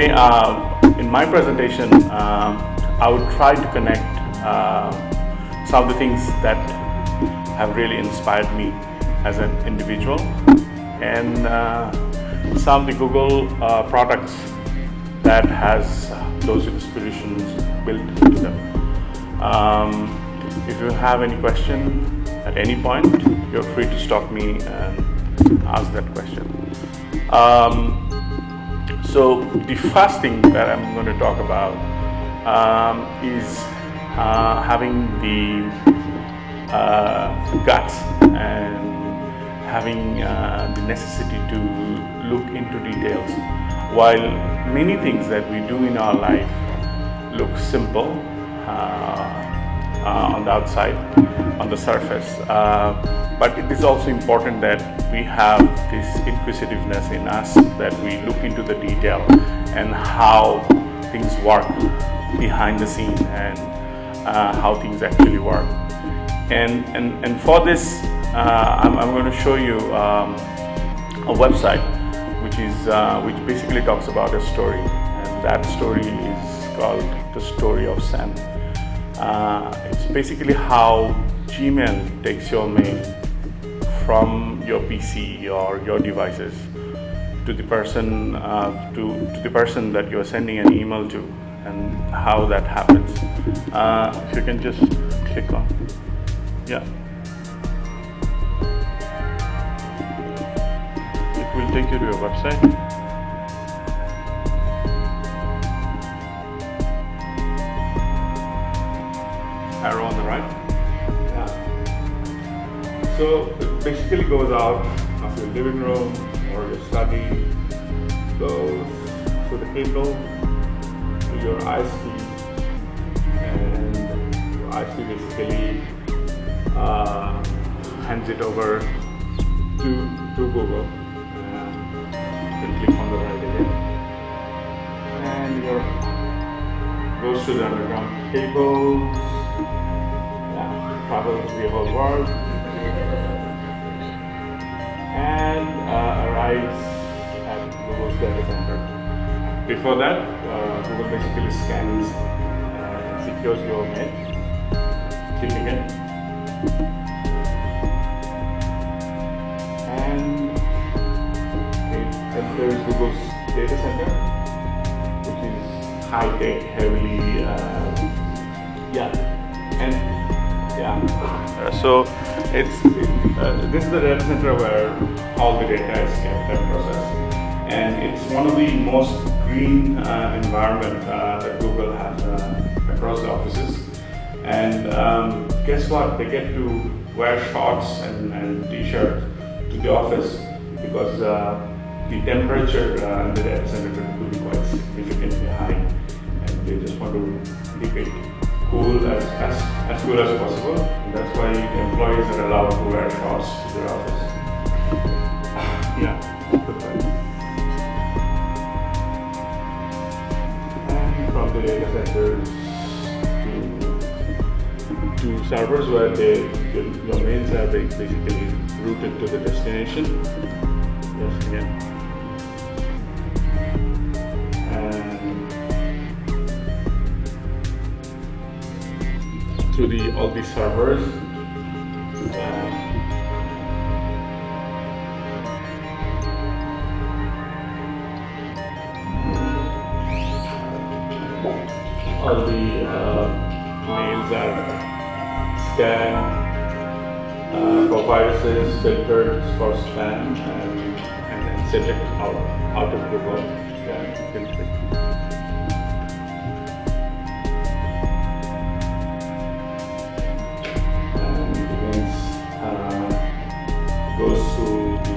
today, in my presentation, I would try to connect some of the things that have really inspired me as an individual, and some of the Google products that has those inspirations built into them. If you have any question at any point, you're free to stop me and ask that question. So the first thing that I'm going to talk about is having the guts and having the necessity to look into details. While many things that we do in our life look simple on the outside, on the surface, but it is also important that we have this inquisitiveness in us, that we look into the detail and how things work behind the scene and how things actually work. And for this, I'm going to show you a website which basically talks about a story, and that story is called The Story of Sam. It's basically how Gmail takes your mail from your PC or your devices to the person to the person that you're sending an email to, and how that happens. If you can just click on, yeah. It will take you to a website. Arrow on the right. Yeah. So it basically goes out of your living room or your study, goes to the cable to your ISP, and your ISP basically hands it over to Google. You can click on the right again, and your goes to the underground cables. Yeah, travels the whole world, and arrives at Google's data center. Before that, Google basically scans and secures your mail. Click again. And it enters Google's data center, which is high-tech, heavily, so this is the data center where all the data is kept and processed, and it's one of the most green environment that Google has across the offices. And guess what? They get to wear shorts and t-shirts to the office because the temperature in the data center could be quite significantly high, and they just want to keep it cool as cool as possible. And that's why employees are allowed to wear shorts to their office. Yeah, good point. And from the data centers to servers where your mails are basically routed to the destination. Yes, again. Through all these servers, all the mails are scanned for viruses, filtered for spam, and then sent out of Google. Goes through the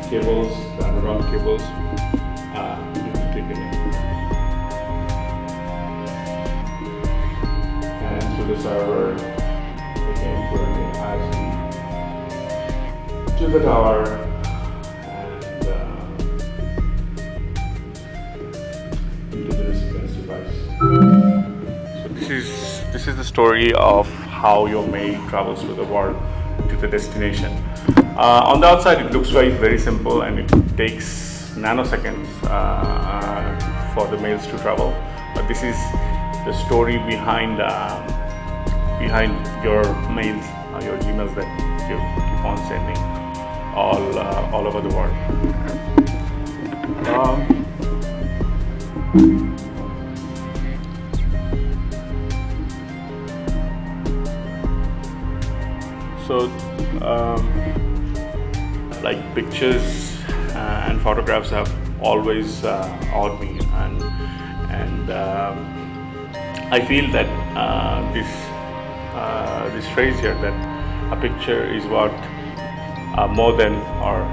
cables, the underground cables. You can click it in. And to the server, again to an ISP, to the tower, and into the recipient's device. So this is the story of how your mail travels through the world to the destination. On the outside, it looks very simple, and it takes nanoseconds for the mails to travel. But this is the story behind your mails, your emails that you keep on sending all over the world. Like pictures and photographs have always awed me, and I feel that this phrase here, that a picture is what more than or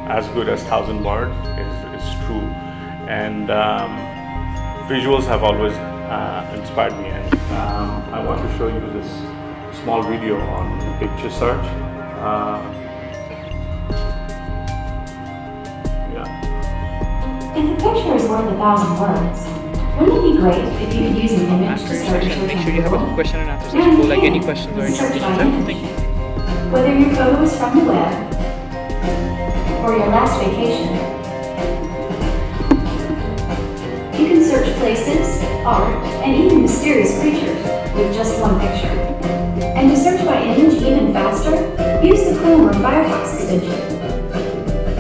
as good as 1,000 words, is true. And visuals have always inspired me, and I want to show you this small video on picture search. If a picture is worth 1,000 words, wouldn't it be great if you could use an image to search your Make sure you have a question and answer section, like any questions or any questions. Thank you. Whether your photo is from the web or your last vacation, you can search places, art, and even mysterious creatures with just one picture. And to search by image even faster, use the Chrome or Firefox extension.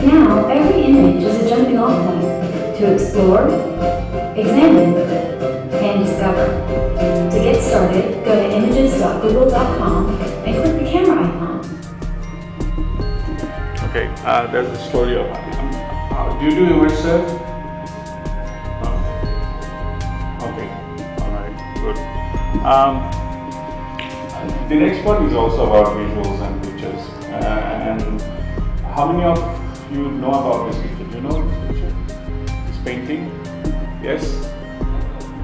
Now, every image is a jumping off point to explore, examine, and discover. To get started, go to images.google.com and click the camera icon. Okay, there's the story of do you do image search? Okay, alright, good. The next part is also about visuals and pictures. And how many of you know about this picture? Do you know this picture? This painting? Yes?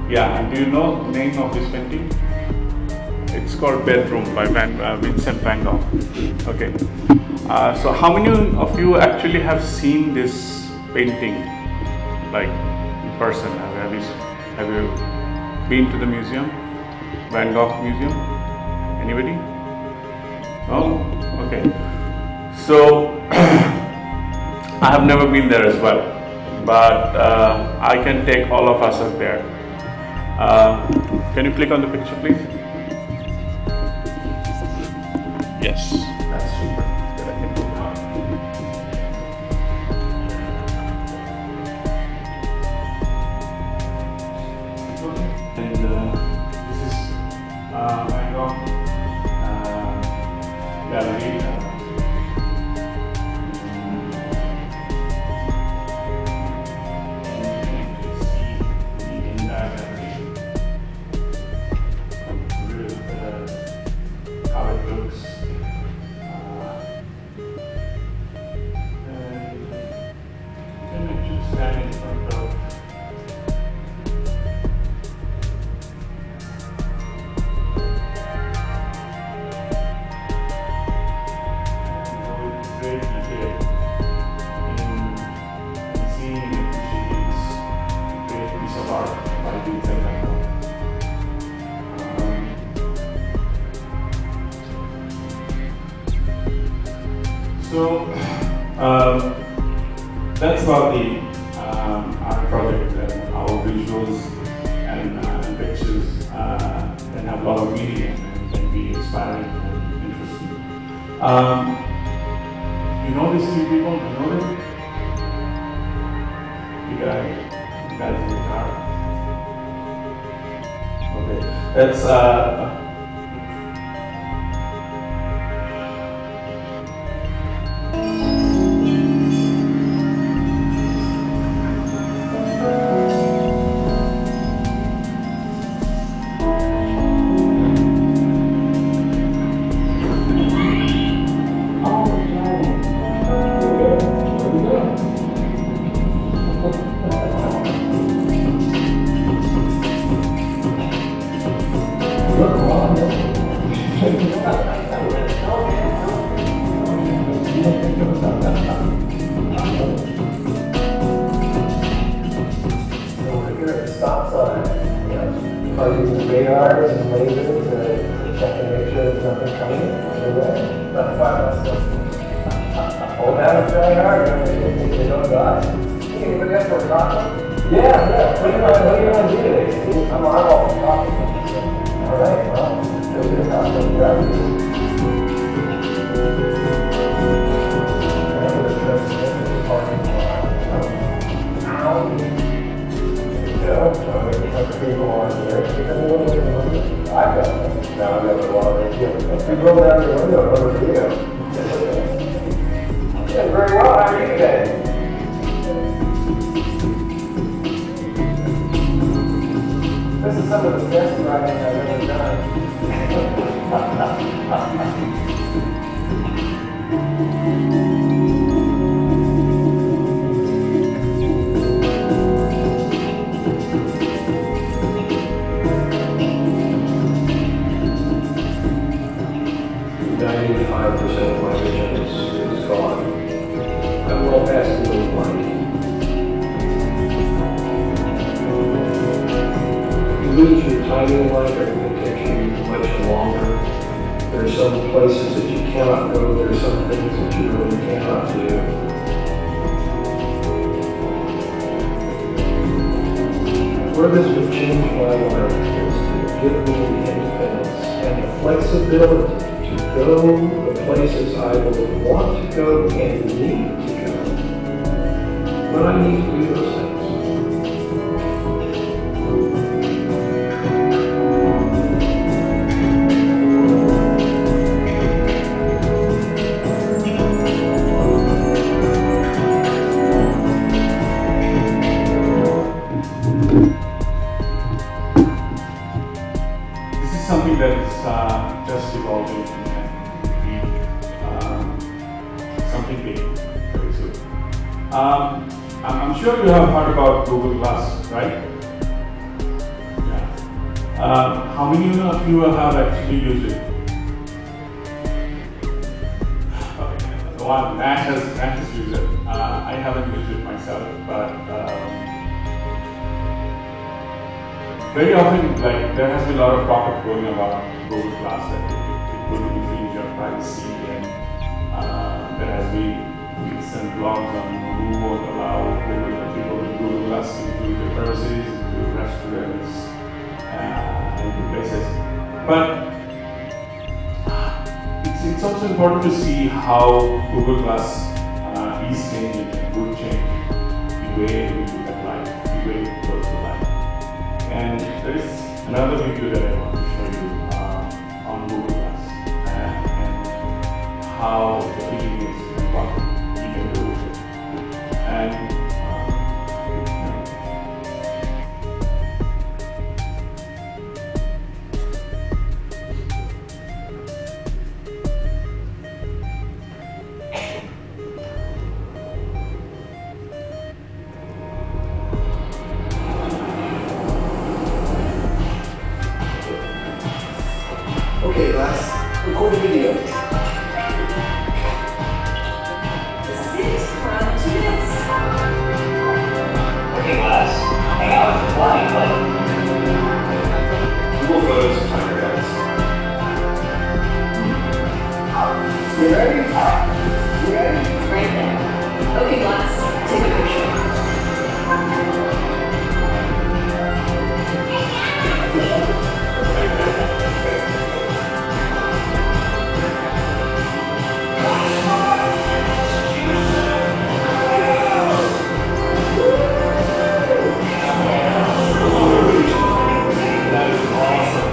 Yeah, and do you know the name of this painting? It's called Bedroom by Vincent van Gogh. Okay. So how many of you actually have seen this painting, like in person? Have you been to the museum? Van Gogh Museum? Anybody? No? Okay. So I have never been there as well, but I can take all of us up there. Can you click on the picture, please? Yes, that's super. Good, I can move it on. And this is Van Gogh gallery. So that's about the art project, and our visuals and pictures can have a lot of meaning and can be inspiring and interesting. You know these three people? You know them? The guys in the car. Okay, that's stop sign, using radars and lasers to check and make sure there's nothing coming in the way. That's fine, that's old habits die hard, they don't die. Anybody else for a taco? Yeah. What do you want to do today, Steve? I'm all for talking. All right, well, feel good about it. People on there. I got it. Now I got a lot of it. You roll down your window over the video. Yeah, very well. How are you today? This is some of the best writing I've ever done. Of my vision is gone. I'm well past the middle point. You lose your time in life, everything takes you much longer. There are some places that you cannot go, there are some things that you really cannot do. Where this would change my life is to give me the independence and the flexibility to go the places I will want to go and need to go when I need to do those things. This is something that is just evolving and something big very soon. I'm sure you have heard about Google Glass, right? Yeah. How many of you have actually used it? Okay. The one Nash has used it. I haven't used it myself, but very often, like, there has been a lot of talk going about Google Glass that it will infringe your privacy, and there has been recent blogs on who won't allow people with Google Glass into the premises, into restaurants, and into places. But it's also important to see how Google Glass is changing, would change the way we look at life, the way we go through life. And there is another video that I want to show you on Google Glass and how the feeling is and what you can do with it. And Okay, Glass, record a video. Okay, Glass, hang out with the flying plane. Google Photos and Timer Guys. You ready? You ready? Right there. Okay, Glass, take a picture. that is awesome.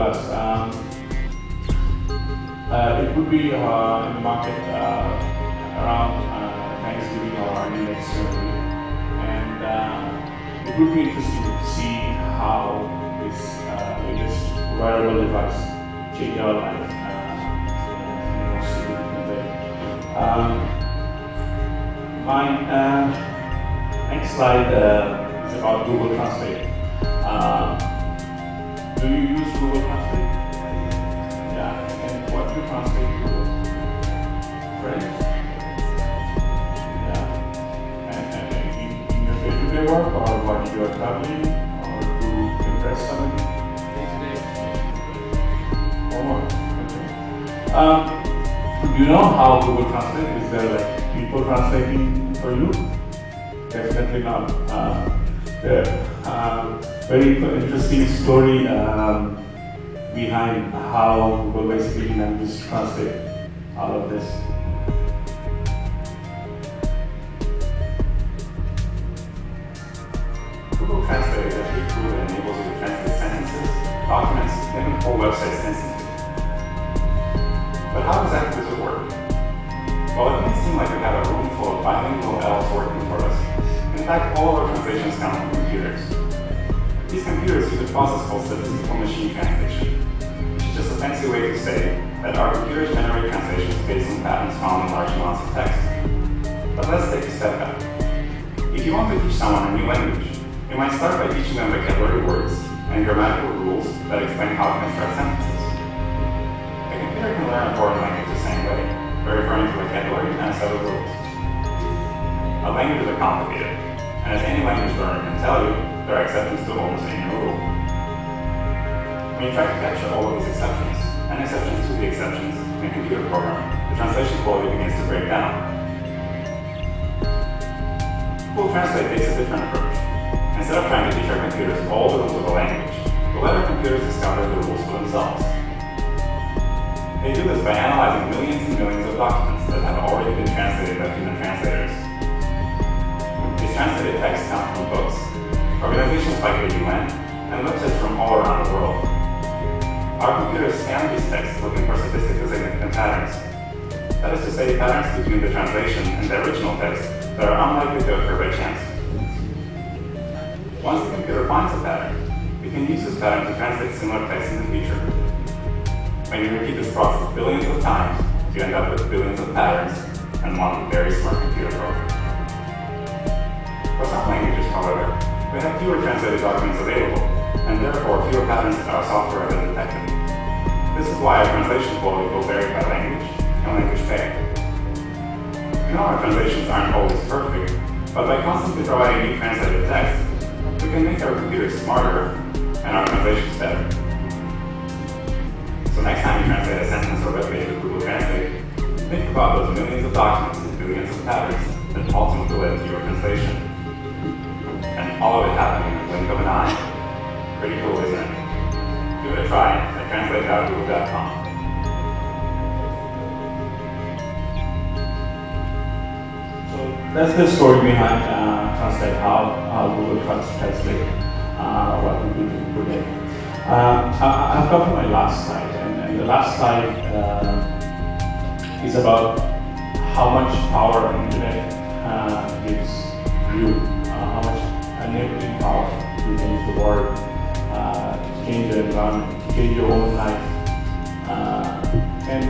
Glass. It would be in the market around Thanksgiving or early next year. And it would be interesting to see how this latest wearable device change our life in a most significant way. My next slide is about Google Translate. Do you use Google Translate? Yeah, and what do you translate to? French? Yeah. And in your day-to-day work, or what you are traveling, or to impress somebody? Or what? Okay. Do you know how Google Translate? Is there like people translating for you? Definitely not. Very interesting story behind how Google basically managed to translate all of this. Google Translate is actually a tool that enables you to translate sentences, documents, even whole websites instantly. But how exactly does it work? Well, it may seem like we have a room full of bilingual elves working for us. In fact, all of our translations come from computers. These computers use a process called statistical machine translation, which is just a fancy way to say that our computers generate translations based on patterns found in large amounts of text. But let's take a step back. If you want to teach someone a new language, you might start by teaching them vocabulary words and grammatical rules that explain how to construct sentences. A computer can learn a foreign language the same way, by referring to vocabulary and a set of rules. Now, languages are complicated, and as any language learner can tell you, there are exceptions to almost any rule. When you try to capture all of these exceptions, and exceptions to the exceptions in a computer program, the translation quality begins to break down. Google Translate takes a different approach. Instead of trying to teach our computers all the rules of a language, we let our computers discover the rules for themselves. They do this by analyzing millions and millions of documents that have already been translated by human translators. These translated texts come from books, organizations like the UN, and websites from all around the world. Our computers scan these texts looking for statistically significant patterns. That is to say, patterns between the translation and the original text that are unlikely to occur by chance. Once the computer finds a pattern, we can use this pattern to translate similar text in the future. When you repeat this process billions of times, you end up with billions of patterns and one very smart computer program. For some languages, however, we have fewer translated documents available, and therefore fewer patterns in our software have been detected. This is why our translation quality will vary by language and language pair. We know our translations aren't always perfect, but by constantly providing new translated text, we can make our computers smarter and our translations better. So next time you translate a sentence or web page with Google Translate, think about those millions of documents and billions of patterns that ultimately led to your translation. And all of it happening in the blink of an eye. Pretty cool, isn't it? Give it a try at translate.google.com. So that's the story behind Translate, how Google Translate what we do today. I've come to my last slide, and the last slide is about how much power the internet gives you, how much enabling power to change the world, to change the environment, to change your own life. And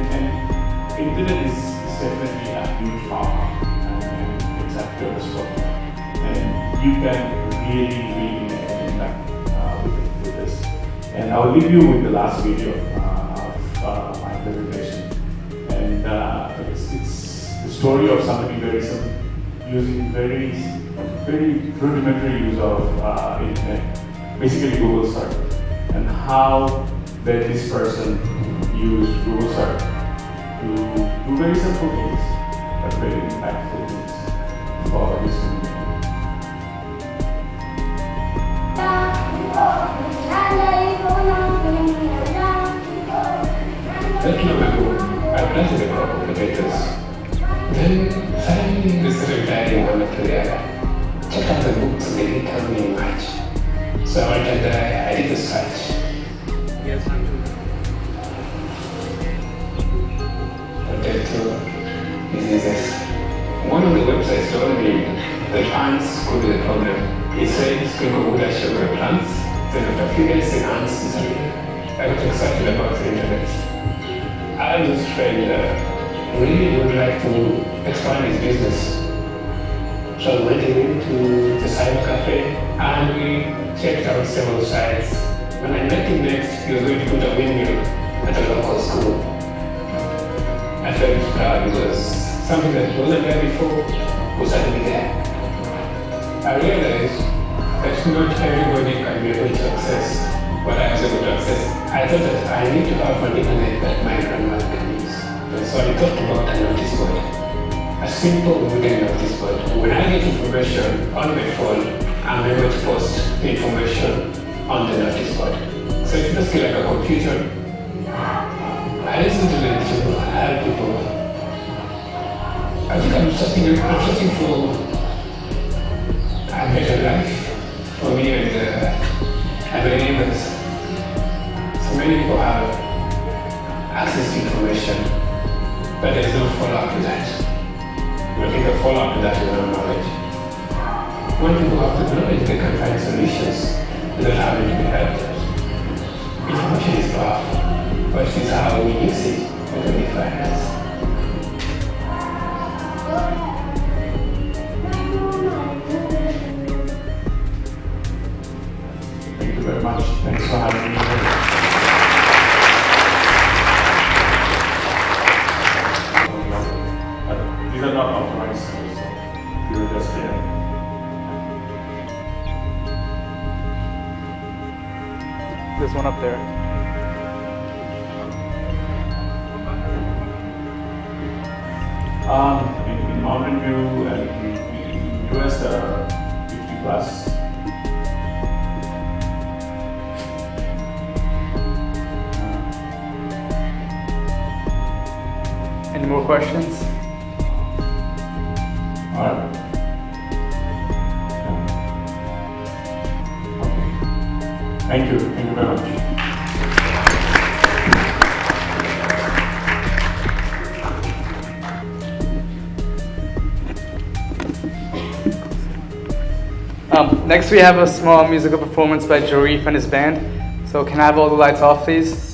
internet is definitely a huge power, and it's at your disposal. And you can really make an impact with this. And I'll leave you with the last video of my presentation. And it's the story of somebody very simple, using very rudimentary use of internet, basically Google search, and how this person used Google search to do very simple things, but very impactful things for this community. That long ago, I planted a crop of potatoes. Then suddenly this repairing on the area. Check out the books, they didn't tell me much. So I went and I did the search. Yes, I'm diseases. One of the websites told me that ants could be the problem. It said sprinkle wood ash over plants, then after a few days the ants disappeared. I got excited about the internet. I have this friend really would like to expand his business. So I went into the cyber cafe and we checked out several sites. When I met him next, he was going to put a windmill at a local school. I felt proud because something that wasn't there before was suddenly there. I realized that not everybody can be able to access what I was able to access. I thought that I need to have an internet that my grandmother can use. And so I thought about a notice board. A simple wooden notice board. When I get information on my phone, I'm able to post the information on the notice board. So it's basically like a computer. I use internet to help people. I think I'm searching for a better life for me and my neighbors. So many people have access to information, but there's no follow-up to that. I think the follow-up to that is no knowledge. When people have the knowledge, they can find solutions without having to be helped. Information is powerful, but it is how we use it that will define us. Thank you very much. Thanks for having me here. These are not authorized, so we were just here. There's one up there. In Mountain View and in US, there are 50 plus. Any more questions? All right. Okay. Thank you very much. Next we have a small musical performance by Jarif and his band. So can I have all the lights off, please?